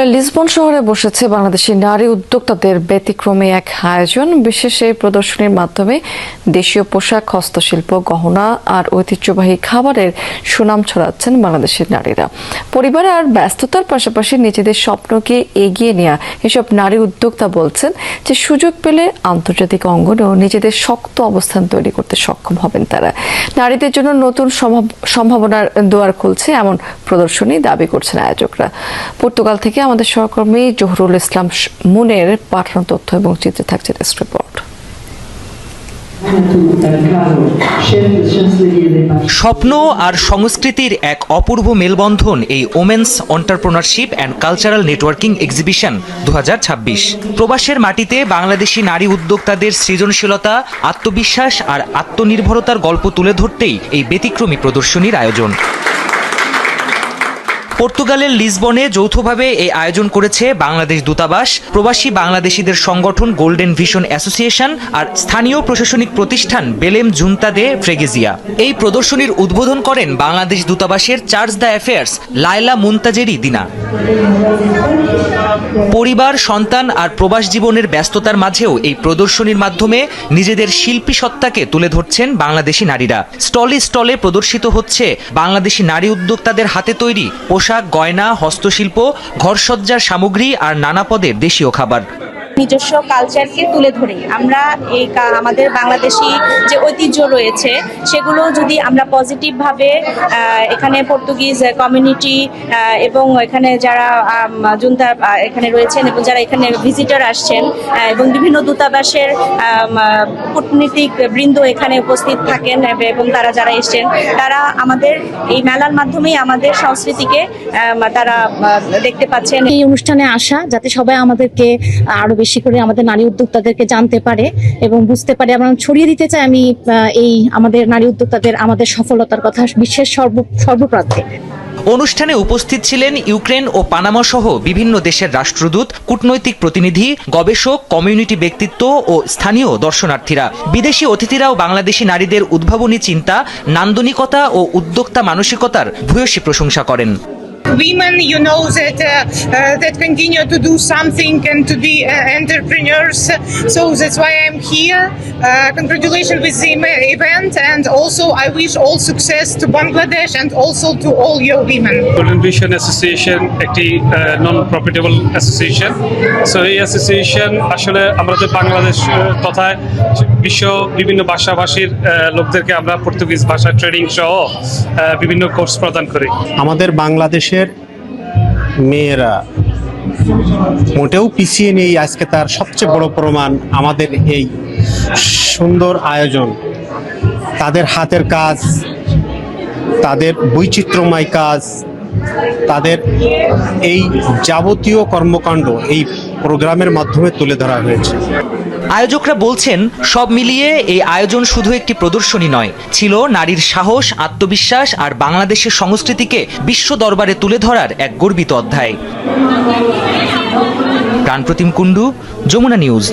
Lisbon শহরে বসেছে বাংলাদেশি নারী উদ্যোক্তাদের ব্যতিক্রমী এক আয়োজন। বিশেষ এই প্রদর্শনীর মাধ্যমে দেশীয় পোশাক, হস্তশিল্প, গহনা আর ঐতিহ্যবাহী খাবারের সুনাম ছড়াচ্ছেন বাংলাদেশের নারীরা। পরিবার আর ব্যস্ততার পাশাপাশি নিজেদের স্বপ্নকে এগিয়ে নেওয়া এসব নারী উদ্যোক্তা বলছেন যে সুযোগ পেলে আন্তর্জাতিক অঙ্গনেও নিজেদের শক্ত অবস্থান তৈরি করতে সক্ষম হবেন তারা। নারীদের জন্য নতুন সম্ভাবনার দুয়ার খুলছে এমন প্রদর্শনী দাবি করছেন আয়োজকরা। পর্তুগাল থেকে আমাদের সহকর্মী জহুরুল ইসলাম মুনের পাঠানো তথ্য এবং চিত্রে থাকছে ডেস্ক রিপোর্ট। স্বপ্ন আর সংস্কৃতির এক অপূর্ব মেলবন্ধন এই women's entrepreneurship and cultural networking exhibition 2026। প্রবাসের মাটিতে বাংলাদেশি নারী উদ্যোক্তাদের সৃজনশীলতা, আত্মবিশ্বাস আর আত্মনির্ভরতার গল্প তুলে ধরতেই এই ব্যতিক্রমী প্রদর্শনীর আয়োজন। পর্তুগালের লিসবনে যৌথভাবে এই আয়োজন করেছে বাংলাদেশ দূতাবাস, প্রবাসী বাংলাদেশিদের সংগঠন গোল্ডেন ভিশন অ্যাসোসিয়েশন আর স্থানীয় প্রশাসনিক প্রতিষ্ঠান বেলেম জুনতা দে ফ্রেগেজিয়া। এই প্রদর্শনীর উদ্বোধন করেন বাংলাদেশ দূতাবাসের চার্জ দ্য অ্যাফেয়ার্স লায়লা মুনতাজেরি দিনা। পরিবার, সন্তান আর প্রবাস জীবনের ব্যস্ততার মাঝেও এই প্রদর্শনীর মাধ্যমে নিজেদের শিল্পী সত্তাকে তুলে ধরছেন বাংলাদেশি নারীরা। স্টলে স্টলে প্রদর্শিত হচ্ছে বাংলাদেশি নারী উদ্যোক্তাদের হাতে তৈরি পোশাক, গয়না, হস্তশিল্প, ঘরসজ্জার সামগ্রী আর নানা পদের দেশীয় খাবার। নিজস্ব কালচারকে তুলে ধরে আমরা এই আমাদের বাংলাদেশি যে ঐতিহ্য রয়েছে সেগুলো যদি আমরা পজিটিভভাবে এখানে পর্তুগিজ কমিউনিটি এবং এখানে যারা জুনতা এখানে রয়েছেন এবং যারা এখানে ভিজিটর আসছেন এবং বিভিন্ন দূতাবাসের কূটনীতিক বৃন্দ এখানে উপস্থিত থাকেন এবং তারা যারা এসছেন তারা আমাদের এই মেলার মাধ্যমেই আমাদের সংস্কৃতিকে তারা দেখতে পাচ্ছেন। এই অনুষ্ঠানে আসা যাতে সবাই আমাদেরকে আরো বেশি করে আমাদের নারী উদ্যোক্তাদেরকে জানতে পারে এবং বুঝতে পারে, আমরা ছড়িয়ে দিতে চাই আমি এই আমাদের নারী উদ্যোক্তাদের আমাদের সফলতার কথা বিশ্বের সর্বপ্রান্তে। অনুষ্ঠানে উপস্থিত ছিলেন ইউক্রেন ও পানামা সহ বিভিন্ন দেশের রাষ্ট্রদূত, কূটনৈতিক প্রতিনিধি, গবেষক, কমিউনিটি ব্যক্তিত্ব ও স্থানীয় দর্শনার্থীরা। বিদেশি অতিথিরাও বাংলাদেশি নারীদের উদ্ভাবনী চিন্তা, নান্দনিকতা ও উদ্যোক্তা মানসিকতার ভূয়সী প্রশংসা করেন। Women, that continue to do something and to be entrepreneurs. So that's why I'm here. Congratulations with the event, and also I wish all success to Bangladesh and also to all your women. Golden Vision Association একটি non-profitable association. So এই association আসলে আমাদের বাংলাদেশ তথা বিশ্ব বিভিন্ন ভাষাভাষীর লোকদেরকে আমরা পর্তুগিজ ভাষা ট্রেনিং সহ বিভিন্ন কোর্স প্রদান করি। আমাদের বাংলাদেশের মেয়েরা মোটেও পিছিয়ে নেই। আজকে তার সবচেয়ে বড় প্রমাণ আমাদের এই সুন্দর আয়োজন। তাদের হাতের কাজ, তাদের বৈচিত্র্যময় কাজ, তাদের এই যাবতীয় কর্মকাণ্ড এই প্রোগ্রামের মাধ্যমে তুলে ধরা হয়েছে। আয়োজকরা বলছেন সব মিলিয়ে এই আয়োজন শুধু একটি প্রদর্শনী নয়, ছিল নারীর সাহস, আত্মবিশ্বাস আর বাংলাদেশের সংস্কৃতিকে বিশ্ব দরবারে তুলে ধরার এক গর্বিত অধ্যায়। প্রাণপ্রতিম কুণ্ডু, যমুনা নিউজ।